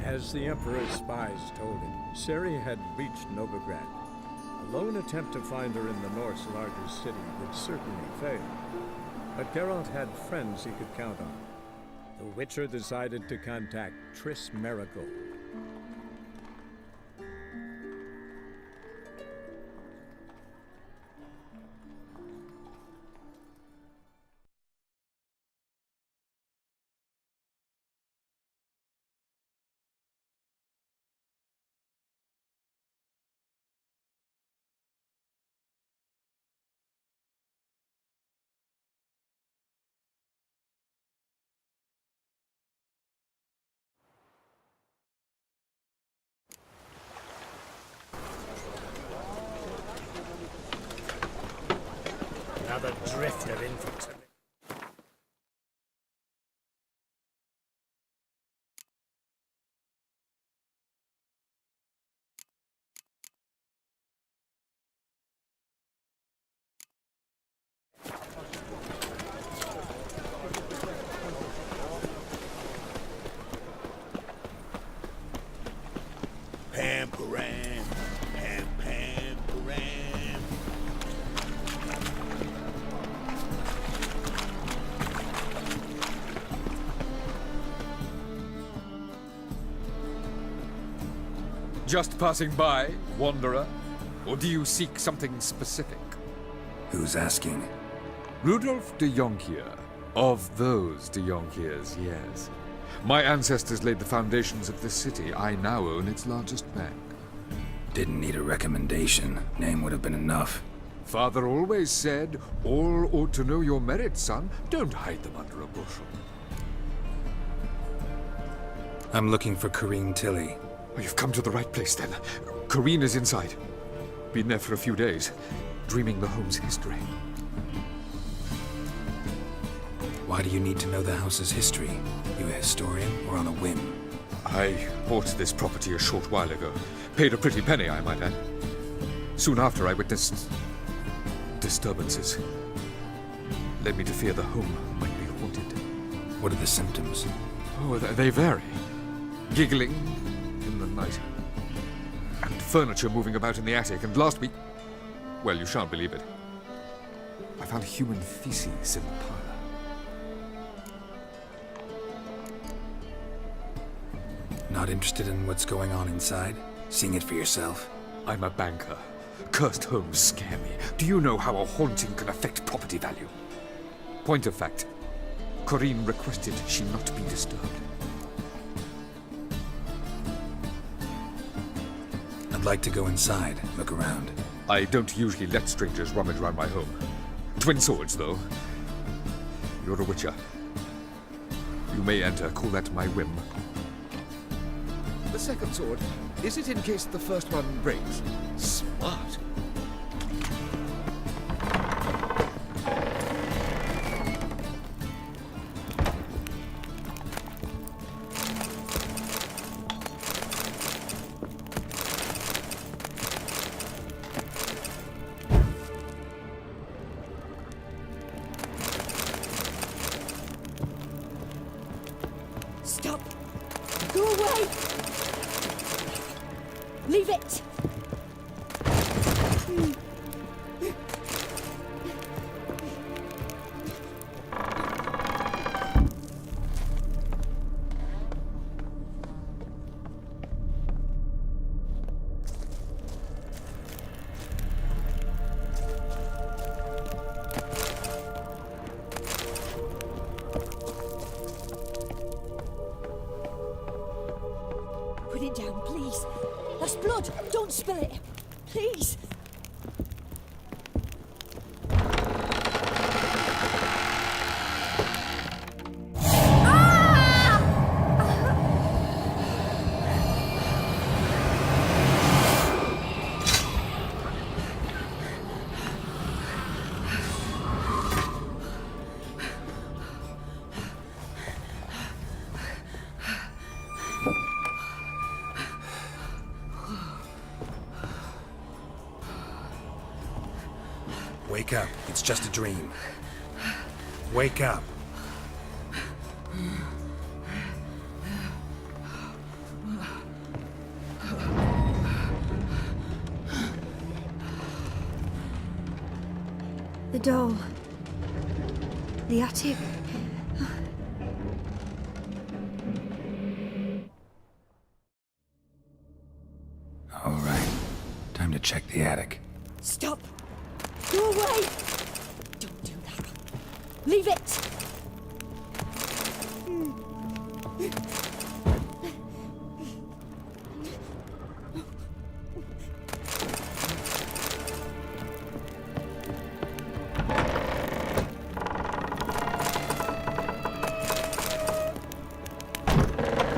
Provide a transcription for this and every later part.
As the Emperor's spies told him, Ciri had reached Novigrad. A lone attempt to find her in the North's largest city would certainly fail. But Geralt had friends he could count on. The Witcher decided to contact Triss Merigold. Another drift of infantry. Pam-param, pam-pam-param. Just passing by, wanderer? Or do you seek something specific? Who's asking? Rudolf de Jonkier. Of those de Jonkiers, yes. My ancestors laid the foundations of this city. I now own its largest bank. Didn't need a recommendation. Name would have been enough. Father always said, all ought to know your merits, son. Don't hide them under a bushel. I'm looking for Corrine Tilly. Oh, you've come to the right place, then. Corrine is inside. Been there for a few days, dreaming the home's history. Why do you need to know the house's history? You a historian or on a whim? I bought this property a short while ago. Paid a pretty penny, I might add. Soon after, I witnessed disturbances. Led me to fear the home might be haunted. What are the symptoms? Oh, they vary. Giggling in the night. And furniture moving about in the attic. And last week... well, you shan't believe it. I found human feces in the parlor. Not interested in what's going on inside? Seeing it for yourself? I'm a banker. Cursed homes scare me. Do you know how a haunting can affect property value? Point of fact, Corrine requested she not be disturbed. I'd like to go inside, look around. I don't usually let strangers rummage around my home. Twin swords, though. You're a witcher. You may enter, call that my whim. The second sword, is it in case the first one breaks? Smart. Stop! Go away! Leave it! Put it down, please. That's blood. Don't spill it. Please. Wake up. It's just a dream. Wake up. doll. The attic. All right. Time to check the attic. Stop! Go away! Don't do that. Leave it!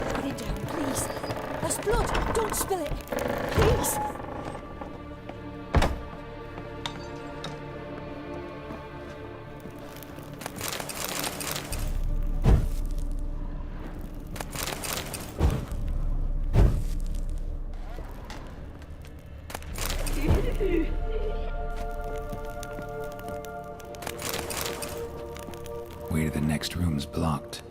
Put it down, please. That's blood. Don't spill it. Please. Way to the next room's blocked.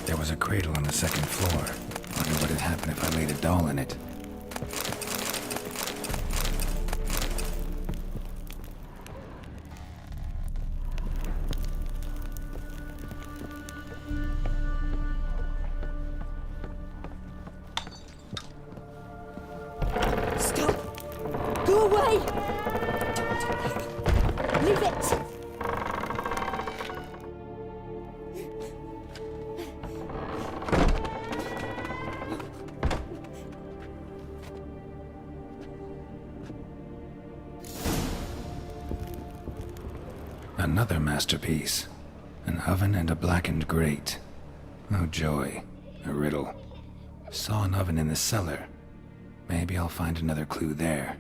There was a cradle on the second floor. Wonder what'd happen if I laid a doll in it. Stop! Go away! Don't do that. Leave it! Another masterpiece. An oven and a blackened grate. Oh joy. A riddle. Saw an oven in the cellar. Maybe I'll find another clue there.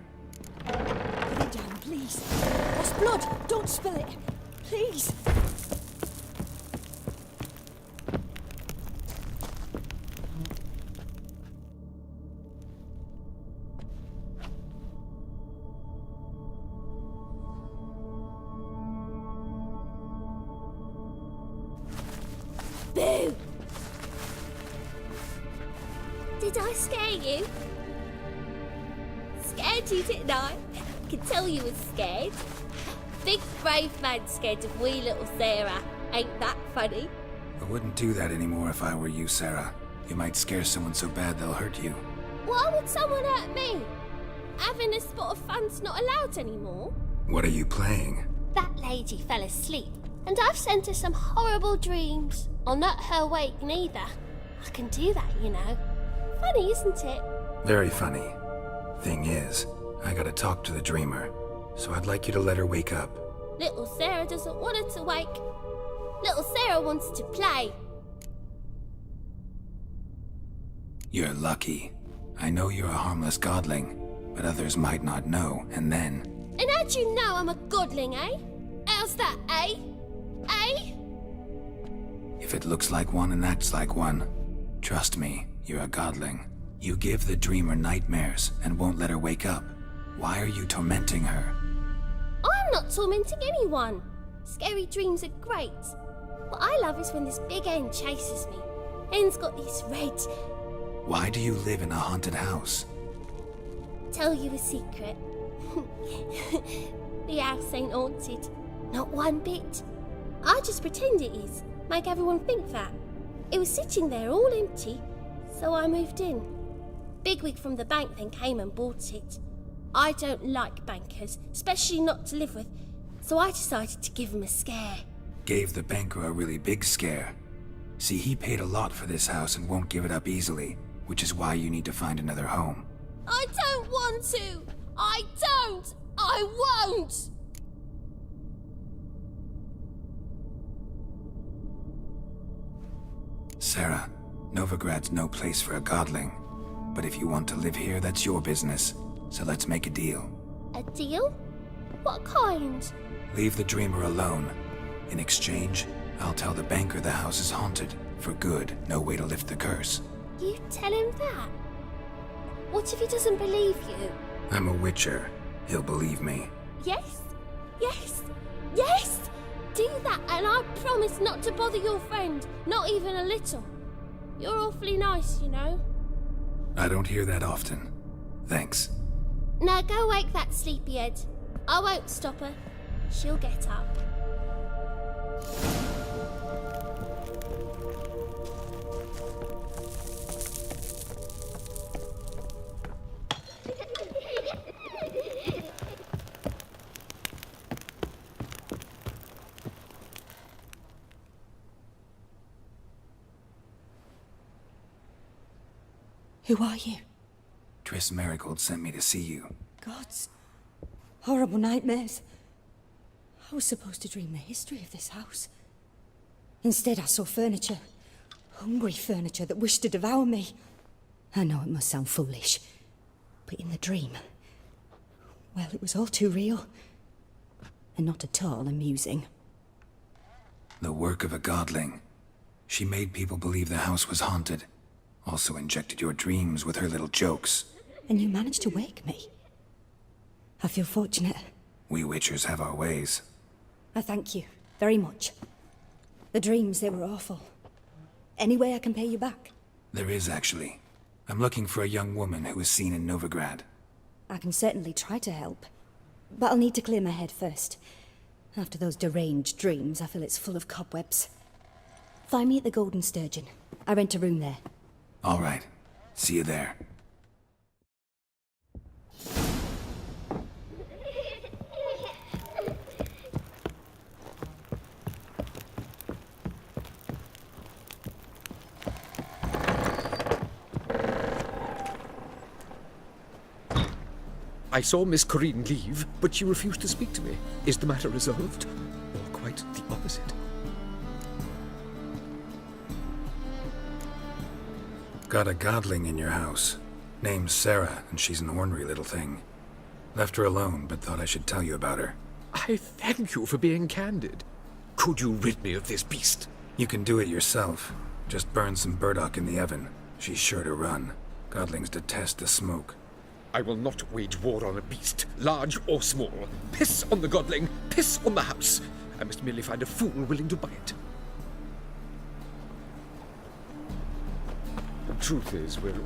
Put it down, please. That's blood. Don't spill it. Please. Boo! Did I scare you? Scared you, didn't I? Can tell you was scared. Big brave man scared of wee little Sarah. Ain't that funny? I wouldn't do that anymore if I were you, Sarah. You might scare someone so bad they'll hurt you. Why would someone hurt me? Having a spot of fun's not allowed anymore. What are you playing? That lady fell asleep, and I've sent her some horrible dreams. I'll not her wake neither. I can do that, you know. Funny, isn't it? Very funny. Thing is, I gotta talk to the dreamer, so I'd like you to let her wake up. Little Sarah doesn't want her to wake. Little Sarah wants to play. You're lucky. I know you're a harmless godling, but others might not know, and then... And how'd you know I'm a godling, eh? How's that, eh? Eh? If it looks like one and acts like one, trust me, you're a godling. You give the dreamer nightmares and won't let her wake up. Why are you tormenting her? I'm not tormenting anyone. Scary dreams are great. What I love is when this big hen chases me. Hen's got this red... Why do you live in a haunted house? Tell you a secret. The house ain't haunted. Not one bit. I just pretend it is. Make everyone think that. It was sitting there all empty, so I moved in. Bigwig from the bank then came and bought it. I don't like bankers, especially not to live with, so I decided to give him a scare. Gave the banker a really big scare. See, he paid a lot for this house and won't give it up easily, which is why you need to find another home. I don't want to! I don't! I won't! Sarah, Novigrad's no place for a godling. But if you want to live here, that's your business. So let's make a deal. A deal? What kind? Leave the dreamer alone. In exchange, I'll tell the banker the house is haunted. For good, no way to lift the curse. You tell him that? What if he doesn't believe you? I'm a witcher. He'll believe me. Yes? Yes? Yes? do that, and I promise not to bother your friend, not even a little. You're awfully nice, you know. I don't hear that often. Thanks. Now go wake that sleepyhead. I won't stop her. She'll get up. Who are you? Triss Marigold sent me to see you. Gods. Horrible nightmares. I was supposed to dream the history of this house. Instead, I saw furniture. Hungry furniture that wished to devour me. I know it must sound foolish, but in the dream, well, it was all too real. And not at all amusing. The work of a godling. She made people believe the house was haunted. Also injected your dreams with her little jokes. And you managed to wake me. I feel fortunate. We witchers have our ways. I thank you very much. The dreams, they were awful. Any way I can pay you back? There is, actually. I'm looking for a young woman who was seen in Novigrad. I can certainly try to help. But I'll need to clear my head first. After those deranged dreams, I feel it's full of cobwebs. Find me at the Golden Sturgeon. I rent a room there. All right. See you there. I saw Miss Corinne leave, but she refused to speak to me. Is the matter resolved? Or quite the opposite? Got a godling in your house. Name's Sarah, and she's an ornery little thing. Left her alone, but thought I should tell you about her. I thank you for being candid. Could you rid me of this beast? You can do it yourself. Just burn some burdock in the oven. She's sure to run. Godlings detest the smoke. I will not wage war on a beast, large or small. Piss on the godling, piss on the house. I must merely find a fool willing to buy it. The truth is, we're all...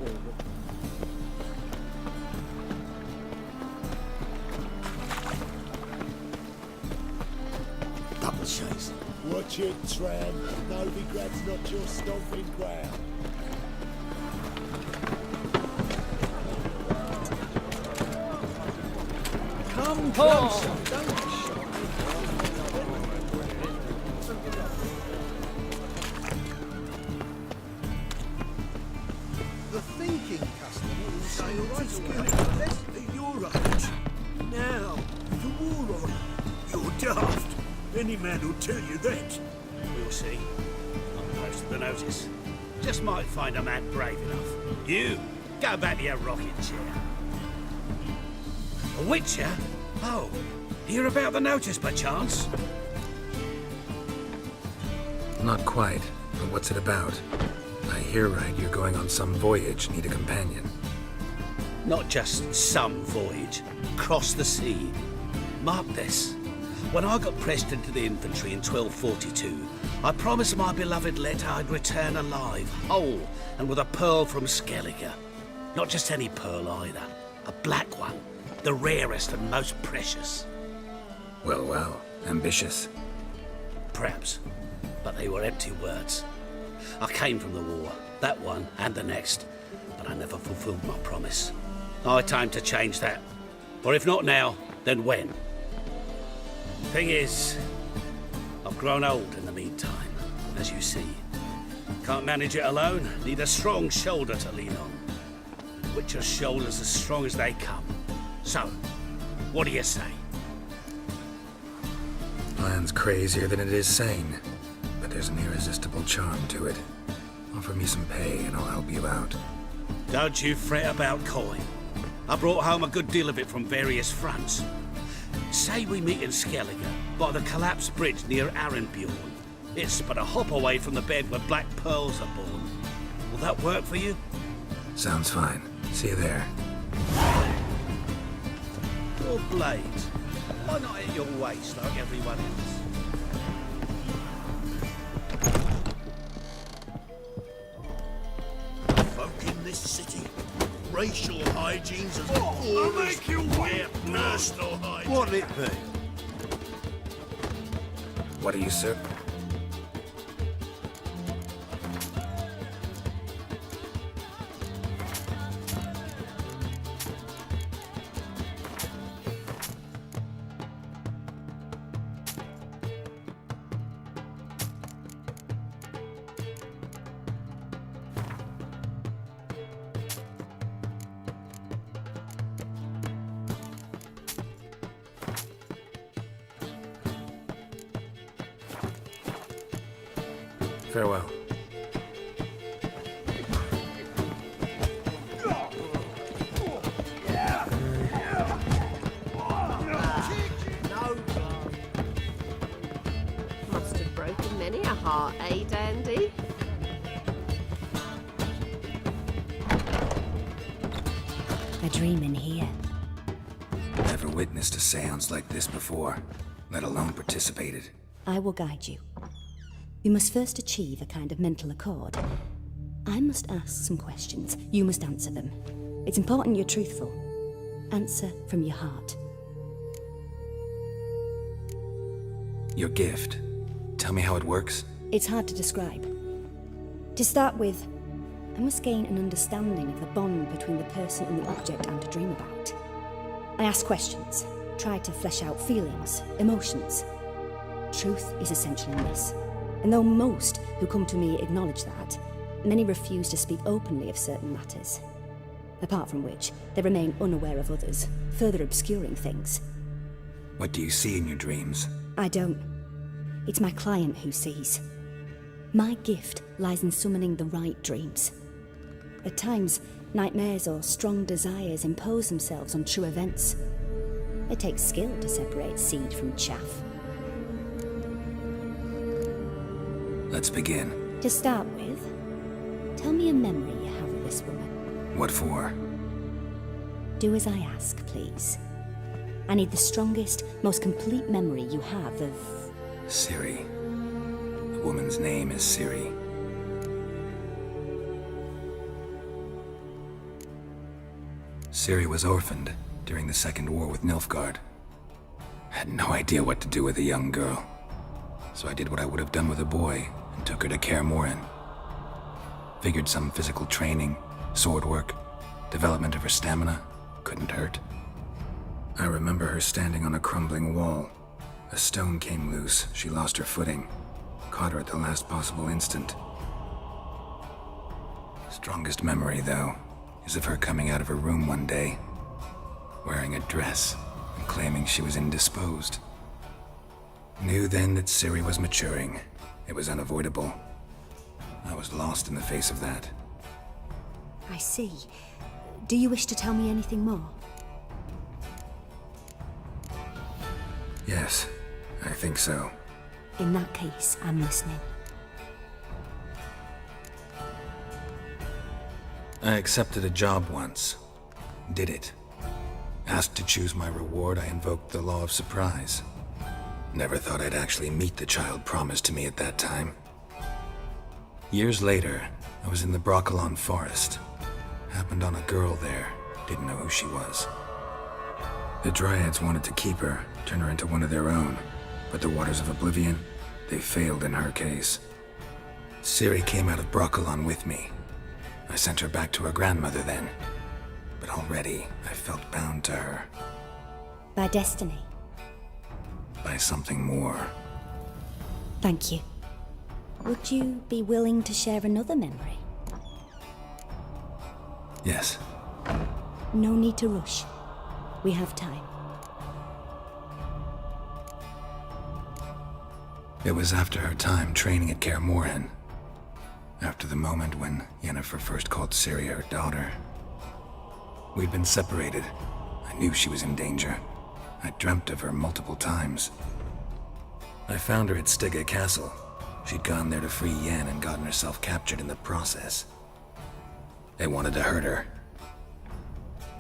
Double chase. Watch it, tramp. Novigrad's not your stomping ground. Come closer. Don't be shy. The thinking customer will say right away, less at your age. Now, the war on. You're daft. Any man will tell you that. We'll see. I'll post the notice. Just might find a man brave enough. You, go back to your rocking chair. A witcher? Oh, hear about the notice by chance? Not quite, but what's it about? I hear right, you're going on some voyage, need a companion. Not just some voyage. Cross the sea. Mark this. When I got pressed into the infantry in 1242, I promised my beloved Let I'd return alive, whole, and with a pearl from Skellige. Not just any pearl either. A black one. The rarest and most precious. Well, well, ambitious. Perhaps. But they were empty words. I came from the war, that one and the next, but I never fulfilled my promise. High time to change that. Or if not now, then when? Thing is, I've grown old in the meantime, as you see. Can't manage it alone, need a strong shoulder to lean on. Witcher's shoulders as strong as they come. So, what do you say? Plan's crazier than it is sane, but there's an irresistible charm to it. Offer me some pay and I'll help you out. Don't you fret about coin. I brought home a good deal of it from various fronts. Say we meet in Skellige, by the collapsed bridge near Arenbjorn. It's but a hop away from the bed where black pearls are born. Will that work for you? Sounds fine. See you there. Your blades. Why not at your waist like everyone else? this city. Racial hygiene's as poor I'll as make you wait. their personal hygiene. What'll it be? What are you, sir? Farewell. Must have broken many a heart, eh, Dandy? A dream in here. Never witnessed a seance like this before, let alone participated. I will guide you. You must first achieve a kind of mental accord. I must ask some questions. You must answer them. It's important you're truthful. Answer from your heart. Your gift. Tell me how it works. It's hard to describe. To start with, I must gain an understanding of the bond between the person and the object I'm to dream about. I ask questions, try to flesh out feelings, emotions. Truth is essential in this. And though most who come to me acknowledge that, many refuse to speak openly of certain matters. Apart from which, they remain unaware of others, further obscuring things. What do you see in your dreams? I don't. It's my client who sees. My gift lies in summoning the right dreams. At times, nightmares or strong desires impose themselves on true events. It takes skill to separate seed from chaff. Let's begin. To start with, tell me a memory you have of this woman. What for? Do as I ask, please. I need the strongest, most complete memory you have of... Ciri. The woman's name is Ciri. Ciri was orphaned during the Second War with Nilfgaard. Had no idea what to do with a young girl. So I did what I would have done with a boy and took her to Kaer Morhen. Figured some physical training, sword work, development of her stamina couldn't hurt. I remember her standing on a crumbling wall. A stone came loose, she lost her footing. Caught her at the last possible instant. Strongest memory, though, is of her coming out of her room one day, wearing a dress and claiming she was indisposed. Knew then that Ciri was maturing. It was unavoidable. I was lost in the face of that. I see. Do you wish to tell me anything more? Yes, I think so. In that case, I'm listening. I accepted a job once. Did it. Asked to choose my reward, I invoked the law of surprise. Never thought I'd actually meet the child promised to me at that time. Years later, I was in the Broccolon forest. Happened on a girl there. Didn't know who she was. The Dryads wanted to keep her, turn her into one of their own. But the Waters of Oblivion, they failed in her case. Ciri came out of Broccolon with me. I sent her back to her grandmother then. But already, I felt bound to her. By destiny. By something more. Thank you. Would you be willing to share another memory? Yes. No need to rush. We have time. It was after her time training at Kaer Morhen. After the moment when Yennefer first called Ciri her daughter. We'd been separated. I knew she was in danger. I dreamt of her multiple times. I found her at Stygga Castle. She'd gone there to free Yen and gotten herself captured in the process. They wanted to hurt her.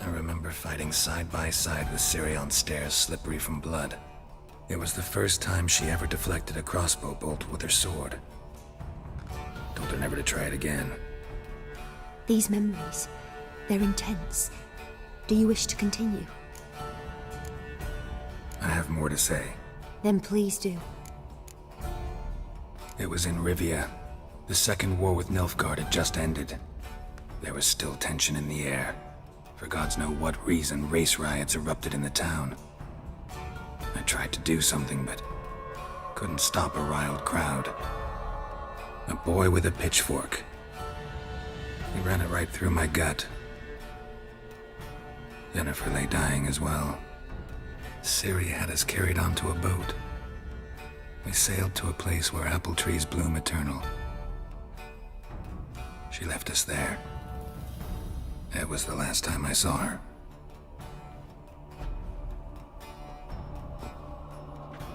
I remember fighting side by side with Ciri on stairs slippery from blood. It was the first time she ever deflected a crossbow bolt with her sword. Told her never to try it again. These memories, they're intense. Do you wish to continue? I have more to say. Then please do. It was in Rivia. The second war with Nilfgaard had just ended. There was still tension in the air. For gods know what reason, race riots erupted in the town. I tried to do something, but couldn't stop a riled crowd. A boy with a pitchfork. He ran it right through my gut. Yennefer lay dying as well. Ciri had us carried onto a boat. We sailed to a place where apple trees bloom eternal. She left us there. It was the last time I saw her.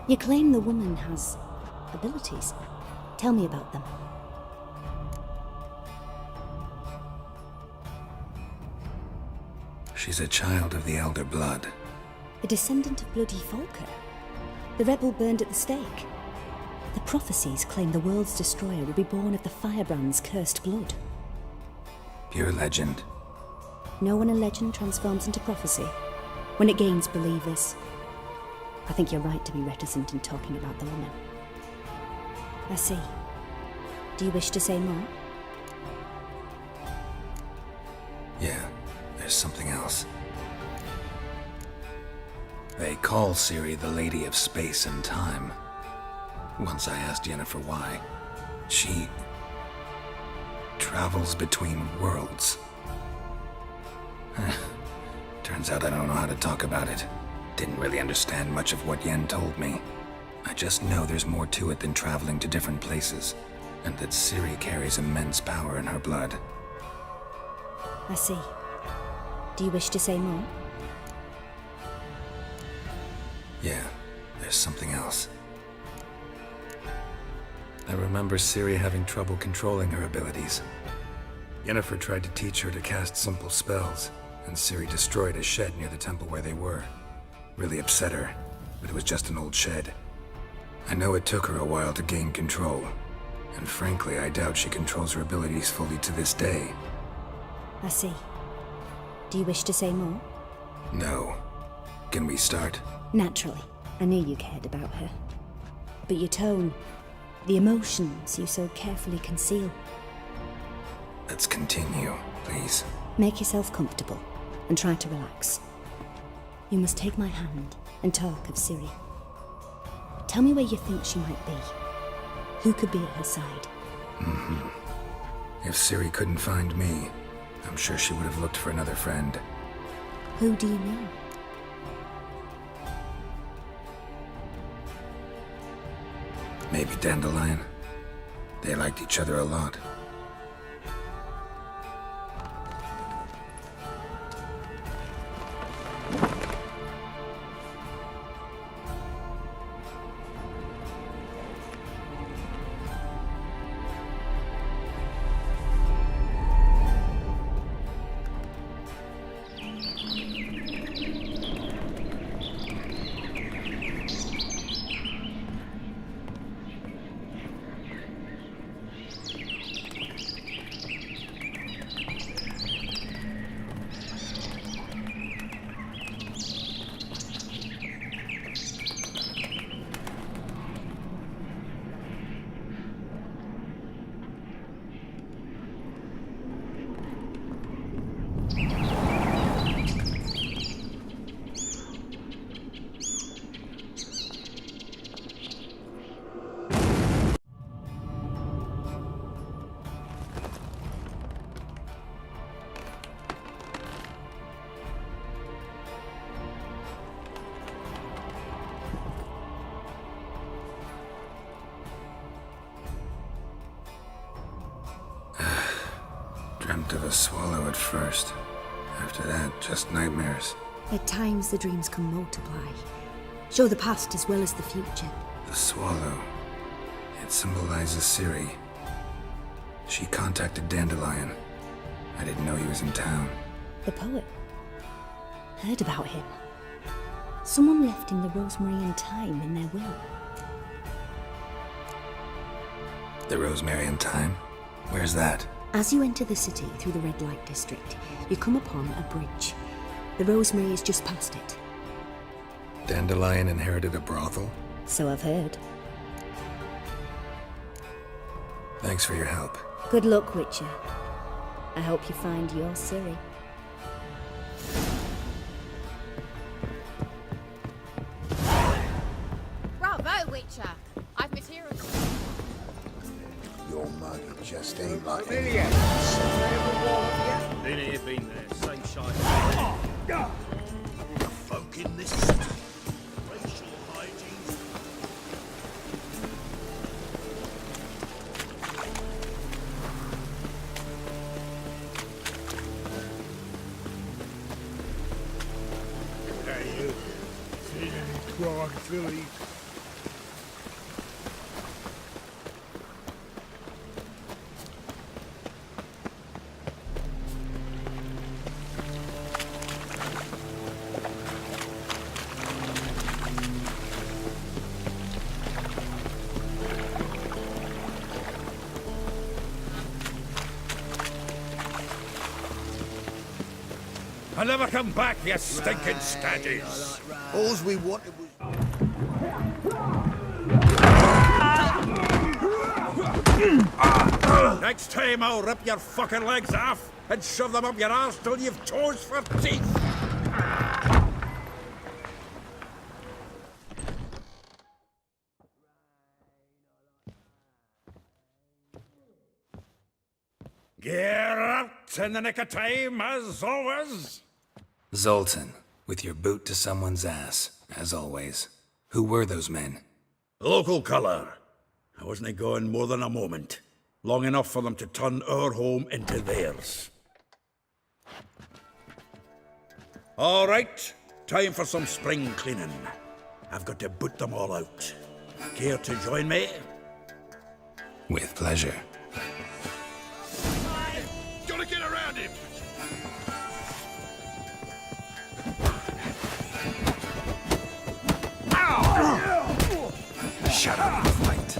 You claim the woman has abilities. Tell me about them. She's a child of the Elder Blood. A descendant of bloody Falker. The rebel burned at the stake. The prophecies claim the world's destroyer will be born of the firebrand's cursed blood. Pure legend. Know when a legend transforms into prophecy? When it gains believers. I think you're right to be reticent in talking about the woman. I see. Do you wish to say more? Yeah, there's something else. They call Ciri the Lady of Space and Time. Once I asked Yennefer why. She travels between worlds. Turns out I don't know how to talk about it. Didn't really understand much of what Yen told me. I just know there's more to it than traveling to different places, and that Ciri carries immense power in her blood. I see. Do you wish to say more? Yeah, there's something else. I remember Ciri having trouble controlling her abilities. Yennefer tried to teach her to cast simple spells, and Ciri destroyed a shed near the temple where they were. Really upset her, but it was just an old shed. I know it took her a while to gain control, and frankly, I doubt she controls her abilities fully to this day. I see. Do you wish to say more? No. Can we start? Naturally. I knew you cared about her. But your tone, the emotions you so carefully conceal. Let's continue, please. Make yourself comfortable and try to relax. You must take my hand and talk of Ciri. Tell me where you think she might be. Who could be at her side? If Ciri couldn't find me, I'm sure she would have looked for another friend. Who do you mean? Maybe Dandelion. They liked each other a lot. Dreamt of a swallow at first. After that, just nightmares. At times the dreams can multiply. Show the past as well as the future. The swallow. It symbolizes Ciri. She contacted Dandelion. I didn't know he was in town. The poet. Heard about him. Someone left him the rosemary and thyme in their will. The rosemary and thyme? Where's that? As you enter the city through the red light district, you come upon a bridge. The Rosemary is just past it. Dandelion inherited a brothel? So I've heard. Thanks for your help. Good luck, Witcher. I hope you find your Ciri. Bravo, Witcher! I've materials. Your money just ain't like Been here, been there. Same shite. Folk in this city. Racial hygiene. Hey, you. Seen any crime, Philly? I'll never come back, you stinking staggies. All's we wanted was... Next time I'll rip your fucking legs off and shove them up your arse till you've toes for teeth. Get out in the nick of time, as always. Zoltan, with your boot to someone's ass, as always. Who were those men? Local colour. I wasn't gone more than a moment. Long enough for them to turn our home into theirs. All right, time for some spring cleaning. I've got to boot them all out. Care to join me? With pleasure. Gotta get around him! Shut up and fight.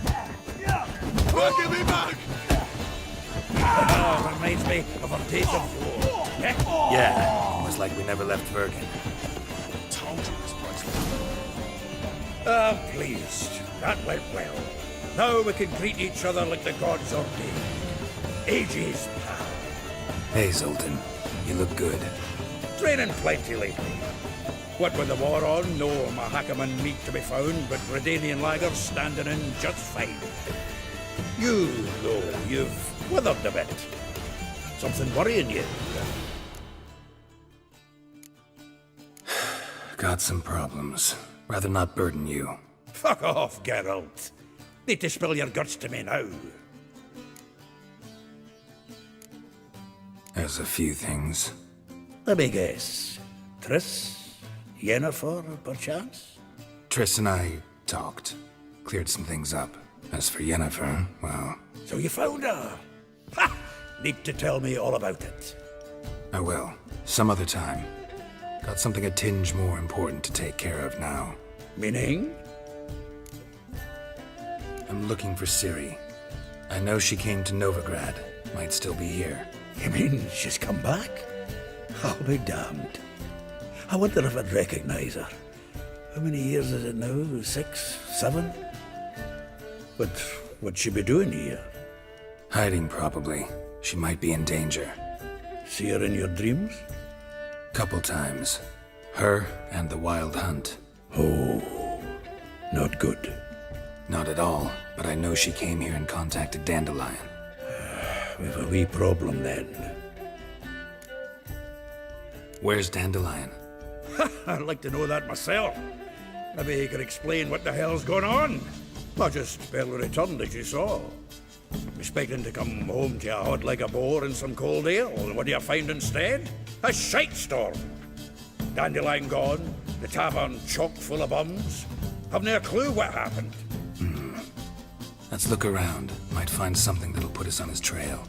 Give me back! Oh, reminds me of our days of war. Yeah, almost like we never left Vergen. Told you this place was... Ah, pleased. That went well. Now we can greet each other like the gods ordained. Ages, pal. Hey, Zoltan. You look good. Training plenty lately. What with the war on, no Mahakaman meat to be found, but Redanian lagers standing in just fine. You, though, you've withered a bit. Something worrying you? Got some problems. Rather not burden you. Fuck off, Geralt. Need to spill your guts to me now. There's a few things. Let me guess. Triss? Yennefer, perchance? Triss and I talked. Cleared some things up. As for Yennefer, well... So you found her? Ha! Need to tell me all about it. I will. Some other time. Got something a tinge more important to take care of now. Meaning? I'm looking for Ciri. I know she came to Novigrad. Might still be here. You mean she's come back? I'll be damned. I wonder if I'd recognize her. How many years is it now? 6? 7? But what'd she be doing here? Hiding, probably. She might be in danger. See her in your dreams? Couple times. Her and the Wild Hunt. Oh, not good. Not at all, but I know she came here and contacted Dandelion. We've a wee problem then. Where's Dandelion? I'd like to know that myself. Maybe he could explain what the hell's going on. I just barely returned, as you saw. Expecting to come home to a hod like a boar and some cold ale, and what do you find instead? A shite storm. Dandelion gone, the tavern chock full of bums. Have no clue what happened. Let's look around. Might find something that'll put us on his trail.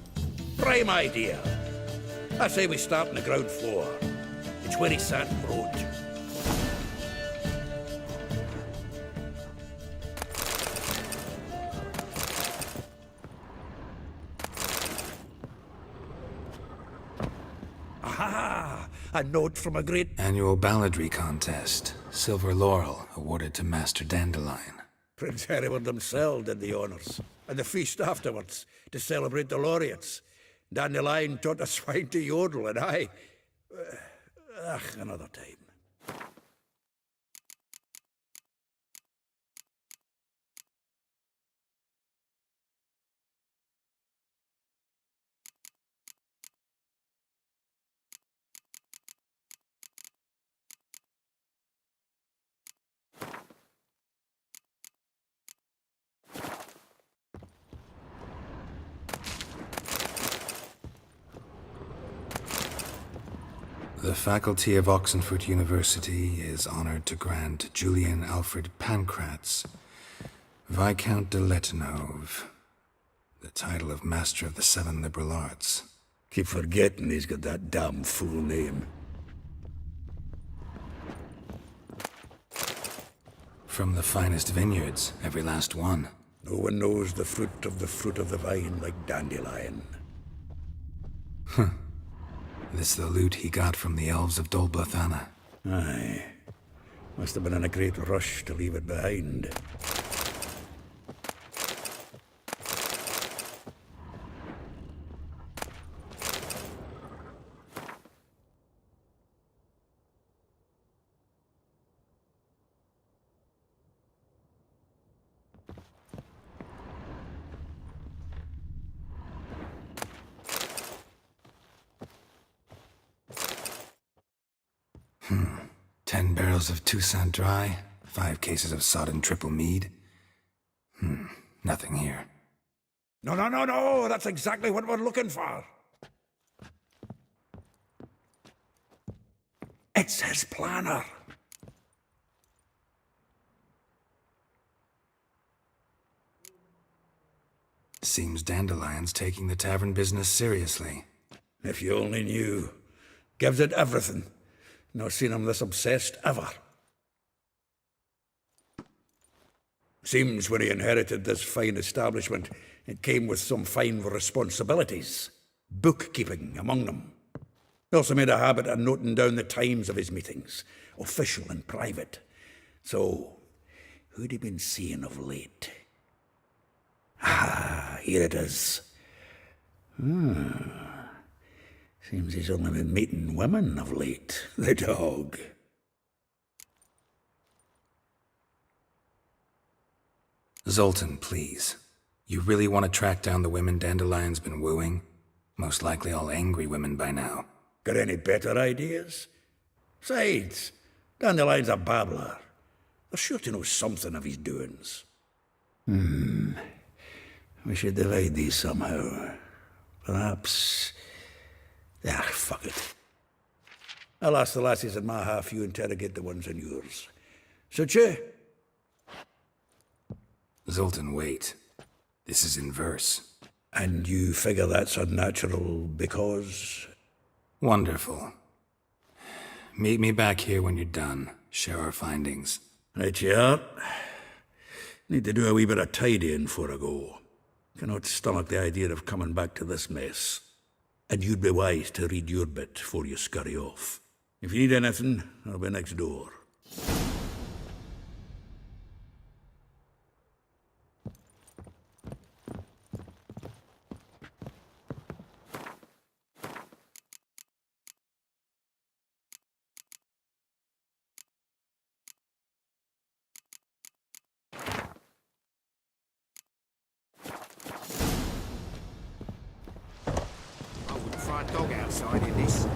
Prime idea. I say we start on the ground floor. It's where he sat and wrote. Aha! A note from a great... Annual balladry contest. Silver laurel awarded to Master Dandelion. Prince Hereward himself did the honours. And the feast afterwards, to celebrate the laureates. Dandelion taught a swine to yodel, and I... another time. The faculty of Oxenford University is honored to grant Julian Alfred Pancratz, Viscount de Letenove, the title of Master of the Seven Liberal Arts. Keep forgetting he's got that damn full name. From the finest vineyards, every last one. No one knows the fruit of the vine like Dandelion. This the loot he got from the elves of Dol Blathanna. Aye. Must have been in a great rush to leave it behind. Hmm. 10 barrels of Toussaint Dry, 5 cases of sodden triple mead. Nothing here. No, that's exactly what we're looking for. It's his planner. Seems Dandelion's taking the tavern business seriously. If you only knew. Gives it everything. Not seen him this obsessed ever. Seems when he inherited this fine establishment, it came with some fine responsibilities. Bookkeeping among them. He also made a habit of noting down the times of his meetings, official and private. So, who'd he been seeing of late? Ah, here it is. Seems he's only been meeting women of late, the dog. Zoltan, please. You really want to track down the women Dandelion's been wooing? Most likely all angry women by now. Got any better ideas? Besides, Dandelion's a babbler. They're sure to know something of his doings. We should divide these somehow. Perhaps... fuck it. I'll ask the lassies in my half, you interrogate the ones in yours. Suit you? Zoltan, wait. This is in verse. And you figure that's unnatural because... Wonderful. Meet me back here when you're done. Share our findings. Right you are. Need to do a wee bit of tidying before I go. Cannot stomach the idea of coming back to this mess. And you'd be wise to read your bit before you scurry off. If you need anything, I'll be next door. I wouldn't try a dog outside in this.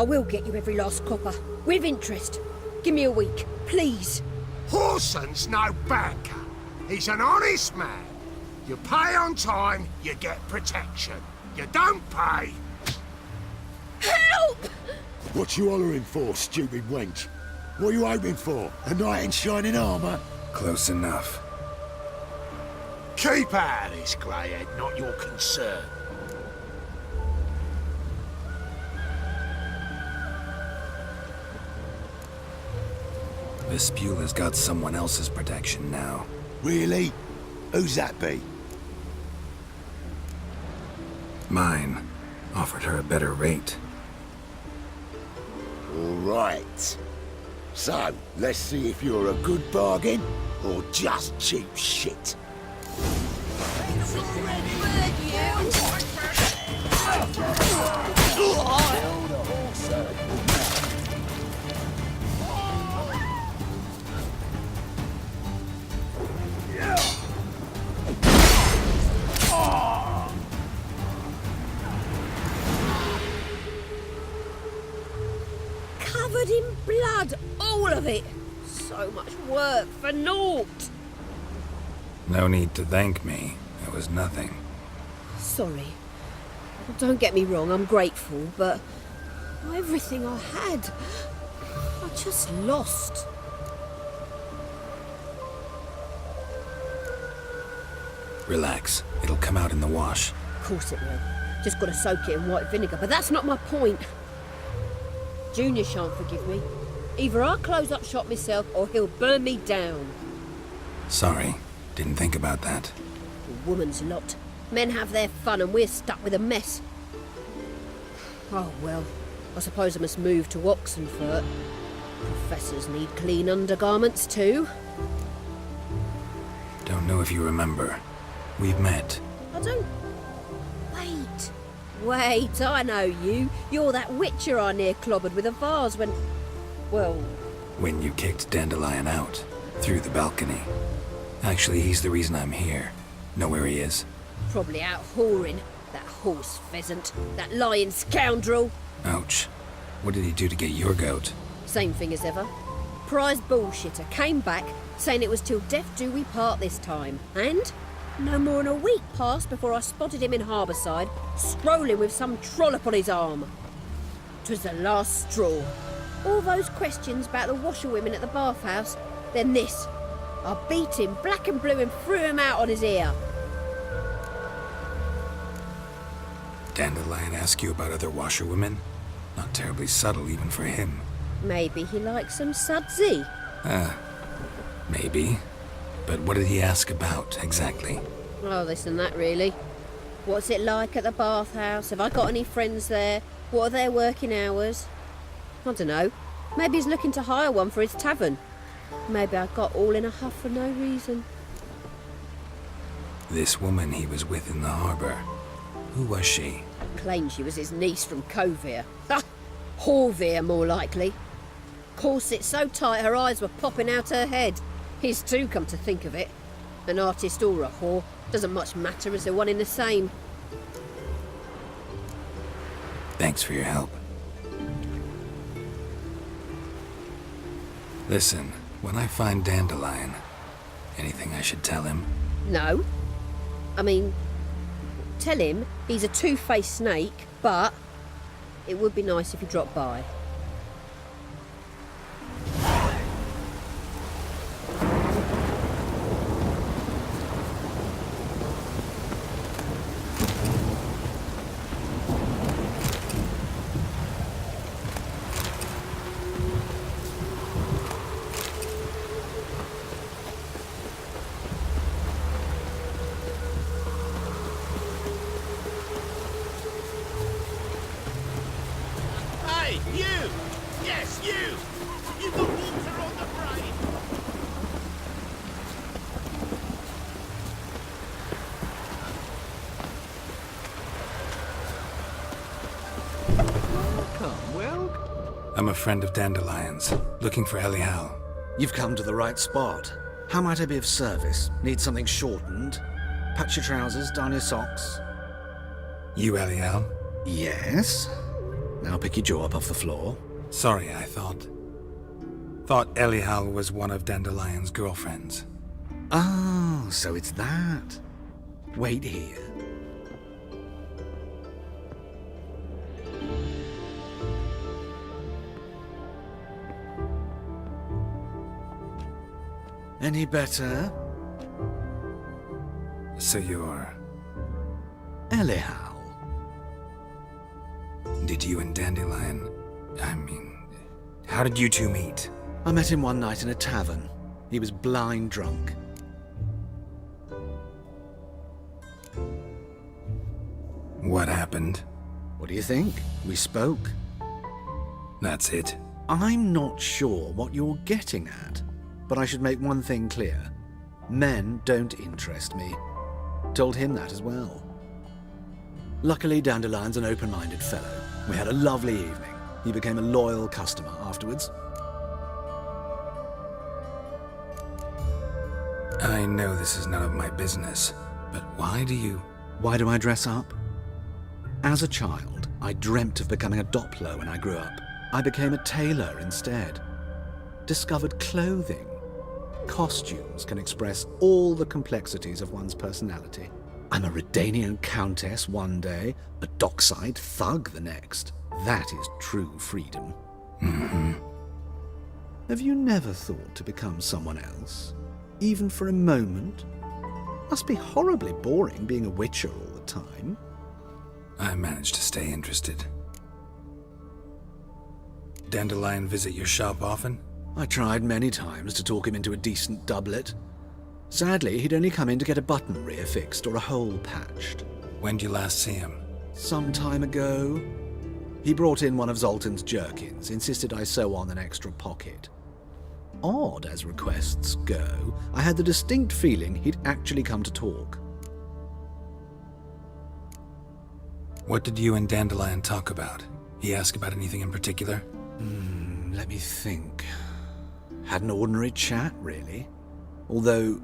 I will get you every last copper. With interest. Give me a week, please. Horson's no banker. He's an honest man. You pay on time, you get protection. You don't pay. Help! What you hollering for, stupid wench? What you hoping for? A knight in shining armour? Close enough. Keep out of this, greyhead, not your concern. Vespula's got someone else's protection now. Really? Who's that be? Mine. Offered her a better rate. All right. So, let's see if you're a good bargain or just cheap shit. Covered in blood, all of it. So much work for naught. No need to thank me. It was nothing. Sorry. Don't get me wrong, I'm grateful, but everything I had, I just lost. Relax. It'll come out in the wash. Of course it will. Just gotta soak it in white vinegar, but that's not my point. Junior shan't forgive me. Either I'll close up shop myself or he'll burn me down. Sorry. Didn't think about that. A woman's lot. Men have their fun and we're stuck with a mess. Oh well, I suppose I must move to Oxenfurt. Professors need clean undergarments too. Don't know if you remember. We've met. I don't... Wait, I know you. You're that witcher I near clobbered with a vase when... Well... When you kicked Dandelion out. Through the balcony. Actually, he's the reason I'm here. Know where he is? Probably out whoring. That horse pheasant. That lying scoundrel. Ouch. What did he do to get your goat? Same thing as ever. Prize bullshitter came back saying it was till death do we part this time. And no more than a week passed before I spotted him in Harbourside, strolling with some trollop on his arm. 'Twas the last straw. All those questions about the washerwomen at the bathhouse, then this. I beat him black and blue and threw him out on his ear. Dandelion ask you about other washerwomen? Not terribly subtle even for him. Maybe he likes some sudsy. Maybe. But what did he ask about, exactly? Oh, this and that, really. What's it like at the bathhouse? Have I got any friends there? What are their working hours? I don't know. Maybe he's looking to hire one for his tavern. Maybe I got all in a huff for no reason. This woman he was with in the harbour. Who was she? Claimed she was his niece from Covere. Ha! Horvere, more likely. Corset so tight her eyes were popping out her head. His too, come to think of it. An artist or a whore. Doesn't much matter as they're one in the same. Thanks for your help. Listen, when I find Dandelion, anything I should tell him? No. I mean, tell him he's a two-faced snake, but it would be nice if he dropped by. Hey, you! Yes, you! You got water on the brain! I'm a friend of Dandelion's, looking for Elial. You've come to the right spot. How might I be of service? Need something shortened? Patch your trousers, darn your socks? You Elial? Yes? Now pick your jaw up off the floor. Sorry, I thought Elihal was one of Dandelion's girlfriends. Oh, so it's that. Wait here. Any better? So you're... Elihal. Did you and Dandelion... how did you two meet? I met him one night in a tavern. He was blind drunk. What happened? What do you think? We spoke. That's it. I'm not sure what you're getting at, but I should make one thing clear. Men don't interest me. Told him that as well. Luckily, Dandelion's an open-minded fellow. We had a lovely evening. He became a loyal customer afterwards. I know this is none of my business, but why do I dress up? As a child, I dreamt of becoming a Doppler when I grew up. I became a tailor instead. Discovered clothing. Costumes can express all the complexities of one's personality. I'm a Redanian countess one day, a dockside thug the next. That is true freedom. Mm-hmm. Have you never thought to become someone else? Even for a moment? Must be horribly boring being a witcher all the time. I managed to stay interested. Dandelion visit your shop often? I tried many times to talk him into a decent doublet. Sadly, he'd only come in to get a button reaffixed or a hole patched. When did you last see him? Some time ago. He brought in one of Zoltan's jerkins, insisted I sew on an extra pocket. Odd as requests go, I had the distinct feeling he'd actually come to talk. What did you and Dandelion talk about? He asked about anything in particular? Let me think. Had an ordinary chat, really. Although,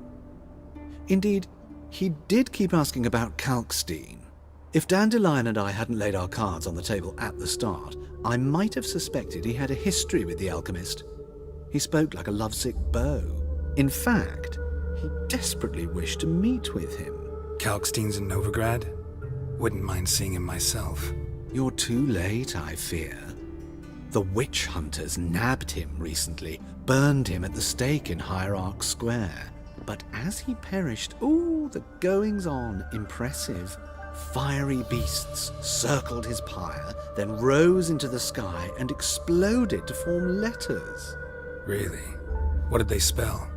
indeed, he did keep asking about Kalkstein. If Dandelion and I hadn't laid our cards on the table at the start, I might have suspected he had a history with the alchemist. He spoke like a lovesick beau. In fact, he desperately wished to meet with him. Kalkstein's in Novigrad? Wouldn't mind seeing him myself. You're too late, I fear. The witch hunters nabbed him recently, burned him at the stake in Hierarch Square. But as he perished, the goings-on, impressive. Fiery beasts circled his pyre, then rose into the sky and exploded to form letters. Really? What did they spell?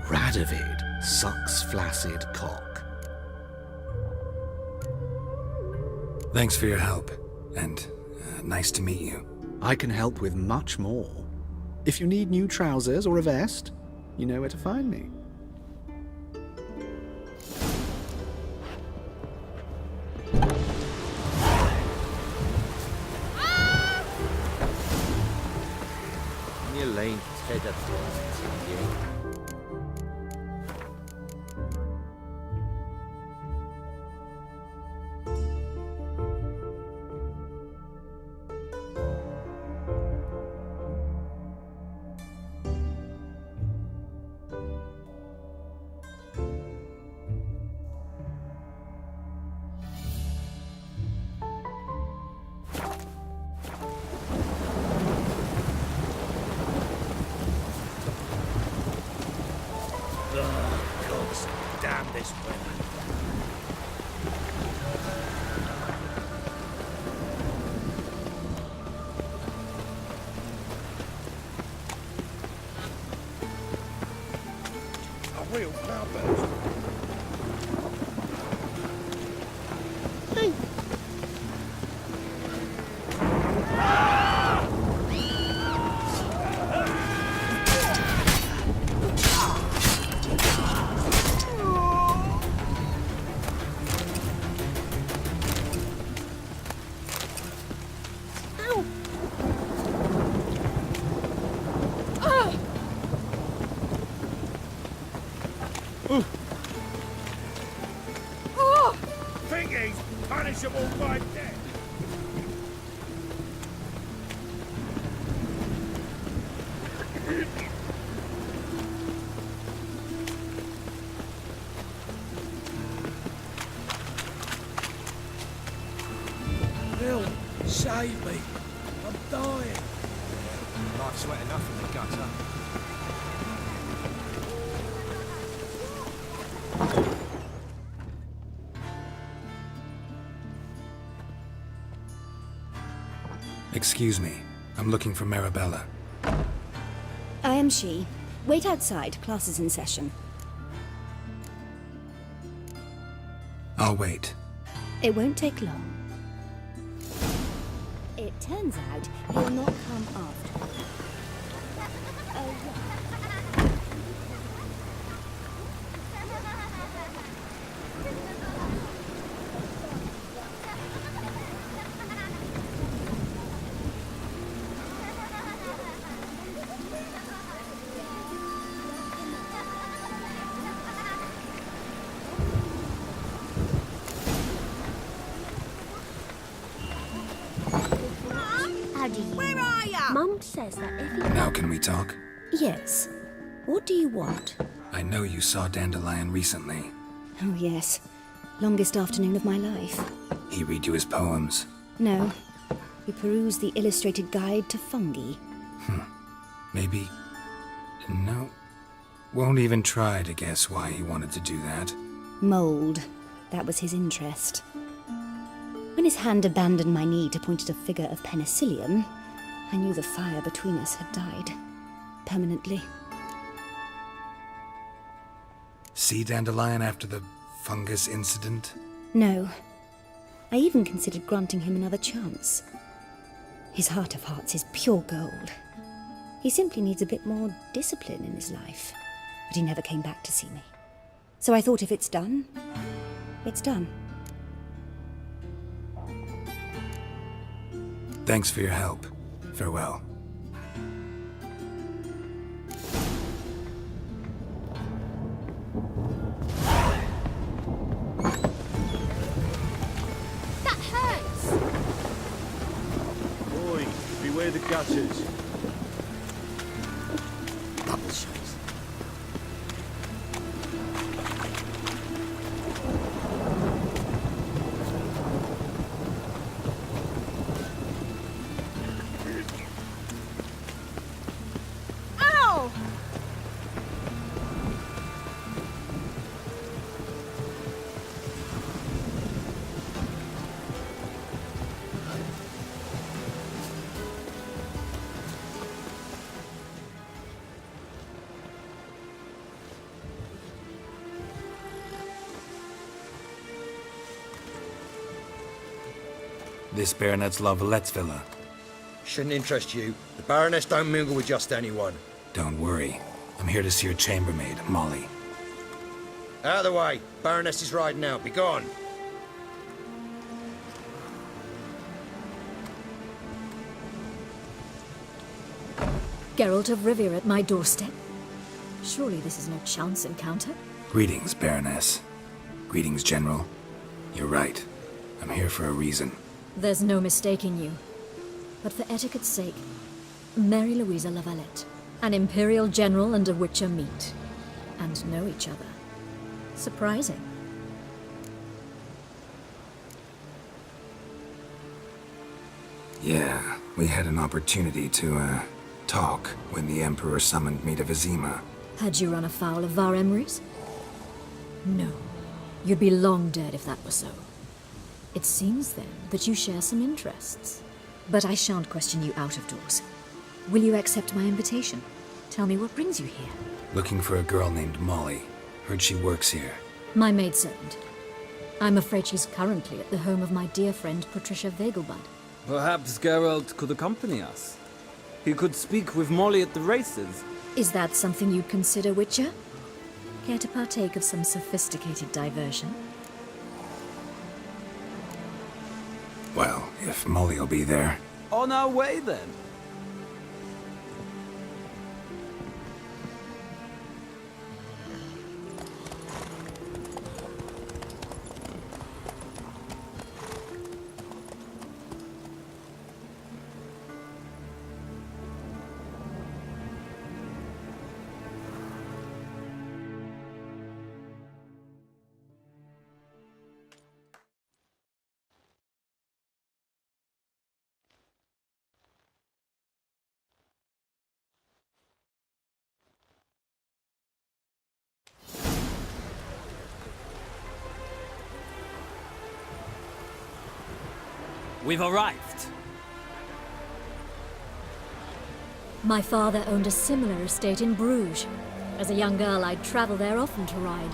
Radovid sucks flaccid cock. Thanks for your help, and nice to meet you. I can help with much more. If you need new trousers or a vest, you know where to find me. Lane head up to Damn this weather. A real cloudburst. save me. I'm dying. Life's wet enough in the gutter. Excuse me. I'm looking for Marabella. I am she. Wait outside. Class is in session. I'll wait. It won't take long. It turns out he'll not come after. Where are ya? Mum says that if you... Now can we talk? Yes. What do you want? I know you saw Dandelion recently. Oh, yes. Longest afternoon of my life. He read you his poems. No. We perused the illustrated guide to fungi. Maybe... No. Won't even try to guess why he wanted to do that. Mold. That was his interest. When his hand abandoned my knee to point at a figure of penicillium, I knew the fire between us had died. Permanently. See Dandelion after the fungus incident? No. I even considered granting him another chance. His heart of hearts is pure gold. He simply needs a bit more discipline in his life. But he never came back to see me. So I thought if it's done, it's done. Thanks for your help. Farewell. That hurts! Boy, beware the gutters. Bubble shots. Ow! This Baronet's La Vallette's villa. Shouldn't interest you. The Baroness don't mingle with just anyone. Don't worry. I'm here to see your chambermaid, Molly. Out of the way. Baroness is riding out. Be gone. Geralt of Rivia at my doorstep. Surely this is no chance encounter. Greetings, Baroness. Greetings, General. You're right. I'm here for a reason. There's no mistaking you. But for etiquette's sake, Mary Louisa La Valette, an Imperial General and a Witcher meet, and know each other. Surprising. Yeah, we had an opportunity to, talk when the Emperor summoned me to Vizima. Had you run afoul of Var Emrys? No. You'd be long dead if that were so. It seems, then, that you share some interests. But I shan't question you out of doors. Will you accept my invitation? Tell me what brings you here. Looking for a girl named Molly. Heard she works here. My maidservant. I'm afraid she's currently at the home of my dear friend Patricia Vegelbud. Perhaps Geralt could accompany us. He could speak with Molly at the races. Is that something you'd consider, Witcher? Care to partake of some sophisticated diversion? Well, if Molly'll be there. On our way, then. we've arrived. My father owned a similar estate in Bruges. As a young girl, I'd travel there often to ride.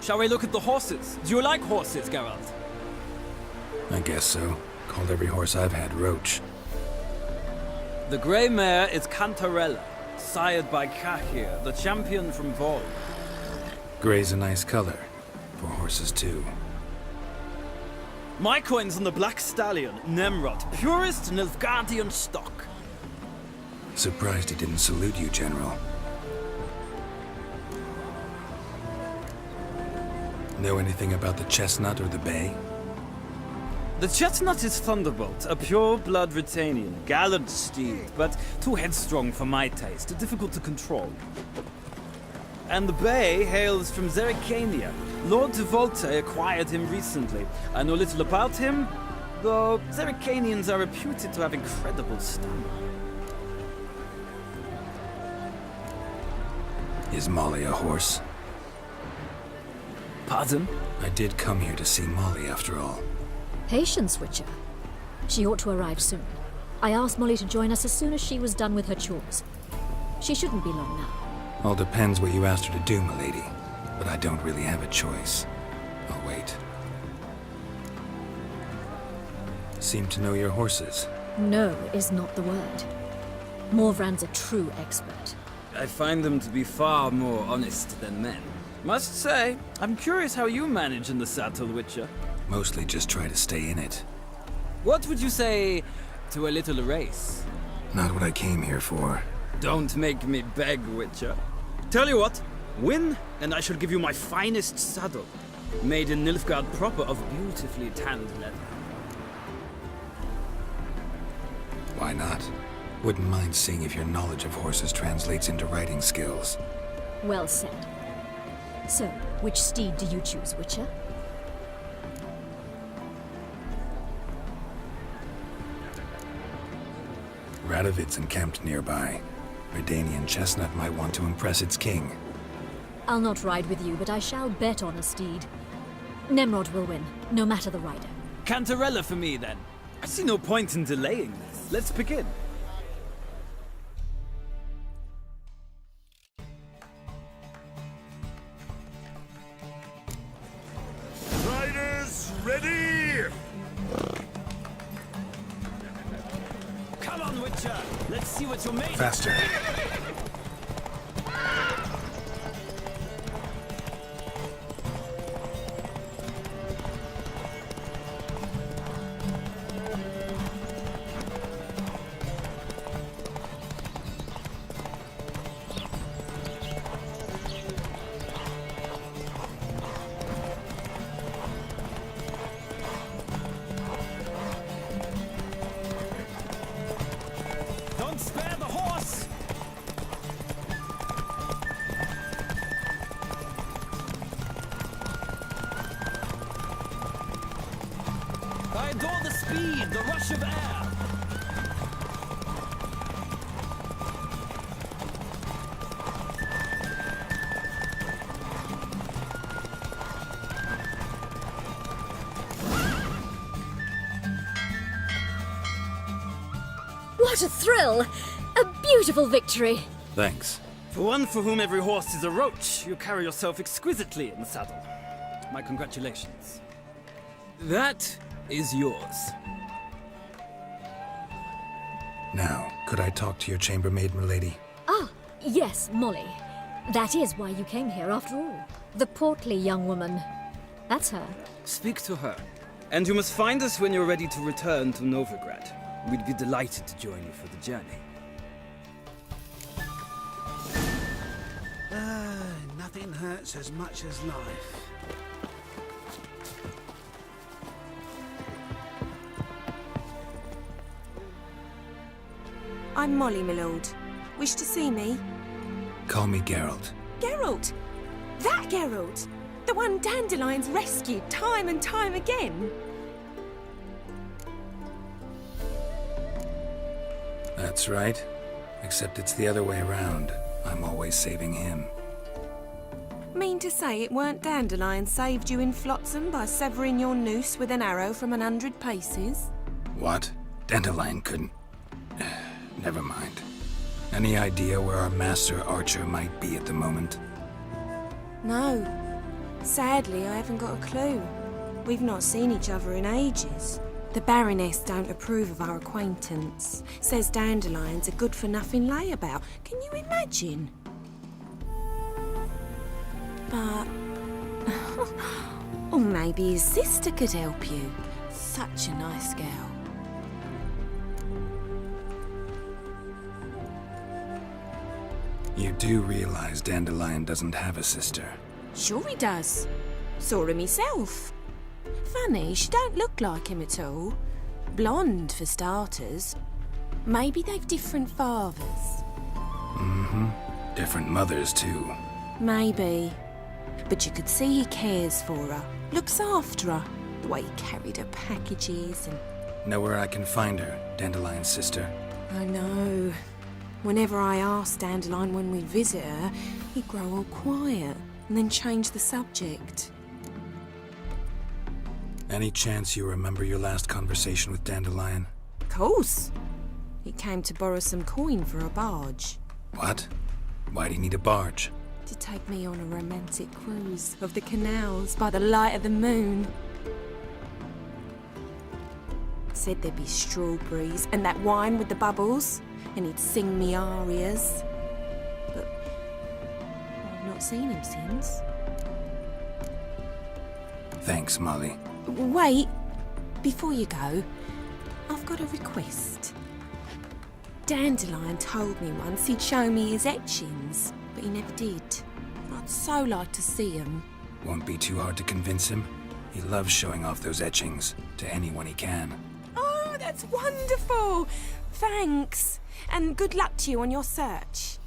Shall we look at the horses? Do you like horses, Geralt? I guess so. Called every horse I've had Roach. The grey mare is Cantarella, sired by Kahir, the champion from Vol. Grey's a nice color. For horses, too. My coin's on the black stallion, Nemrod, purest Nilfgaardian stock. Surprised he didn't salute you, General. Know anything about the chestnut or the bay? The chestnut is Thunderbolt, a pure-blood Britannian, gallant steed, but too headstrong for my taste, difficult to control. And the bay hails from Zerrikania. Lord de Volte acquired him recently. I know little about him, though Zerrikanians are reputed to have incredible stamina. Is Molly a horse? Pardon? I did come here to see Molly, after all. Patience, Witcher. She ought to arrive soon. I asked Molly to join us as soon as she was done with her chores. She shouldn't be long now. All depends what you asked her to do, milady. But I don't really have a choice. I'll wait. Seem to know your horses. No is not the word. Morvran's a true expert. I find them to be far more honest than men. Must say, I'm curious how you manage in the saddle, Witcher. Mostly just try to stay in it. What would you say to a little race? Not what I came here for. Don't make me beg, Witcher. Tell you what, win, and I shall give you my finest saddle, made in Nilfgaard proper of beautifully tanned leather. Why not? Wouldn't mind seeing if your knowledge of horses translates into riding skills. Well said. So, which steed do you choose, Witcher? Radovid's encamped nearby. Redanian chestnut might want to impress its king. I'll not ride with you, but I shall bet on a steed. Nemrod will win, no matter the rider. Cantarella for me, then. I see no point in delaying this. Let's begin. Riders, ready! Come on, Witcher! Let's see what you're made of. Faster. Don't spare the horse! I adore the speed, the rush of air. What a thrill! A beautiful victory! Thanks. For one for whom every horse is a roach, you carry yourself exquisitely in the saddle. My congratulations. That is yours. Now, could I talk to your chambermaid, milady? Ah, yes, Molly. That is why you came here after all. The portly young woman. That's her. Speak to her. And you must find us when you're ready to return to Novigrad. We'd be delighted to join you for the journey. Nothing hurts as much as life. I'm Molly, my lord. Wish to see me? Call me Geralt. Geralt! That Geralt! The one Dandelion's rescued time and time again! That's right. Except it's the other way around. I'm always saving him. Mean to say it weren't Dandelion saved you in Flotsam by severing your noose with an arrow from 100 paces? What? Dandelion couldn't. Never mind. Any idea where our master archer might be at the moment? No. Sadly, I haven't got a clue. We've not seen each other in ages. The Baroness don't approve of our acquaintance. Says Dandelion's a good-for-nothing layabout. Can you imagine? But... or maybe his sister could help you. Such a nice girl. You do realize Dandelion doesn't have a sister? Sure he does. Saw him myself. Funny, she don't look like him at all. Blonde, for starters. Maybe they've different fathers. Mm-hmm. Different mothers, too. Maybe. But you could see he cares for her. Looks after her. The way he carried her packages and... Know where I can find her, Dandelion's sister? I know. Whenever I ask Dandelion when we visit her, he'd grow all quiet and then change the subject. Any chance you remember your last conversation with Dandelion? Of course. He came to borrow some coin for a barge. What? Why do you need a barge? To take me on a romantic cruise of the canals by the light of the moon. Said there'd be strawberries and that wine with the bubbles, and he'd sing me arias. But I've not seen him since. Thanks, Molly. Wait, before you go, I've got a request. Dandelion told me once he'd show me his etchings, but he never did. I'd so like to see them. Won't be too hard to convince him. He loves showing off those etchings to anyone he can. Oh, that's wonderful! Thanks, and good luck to you on your search.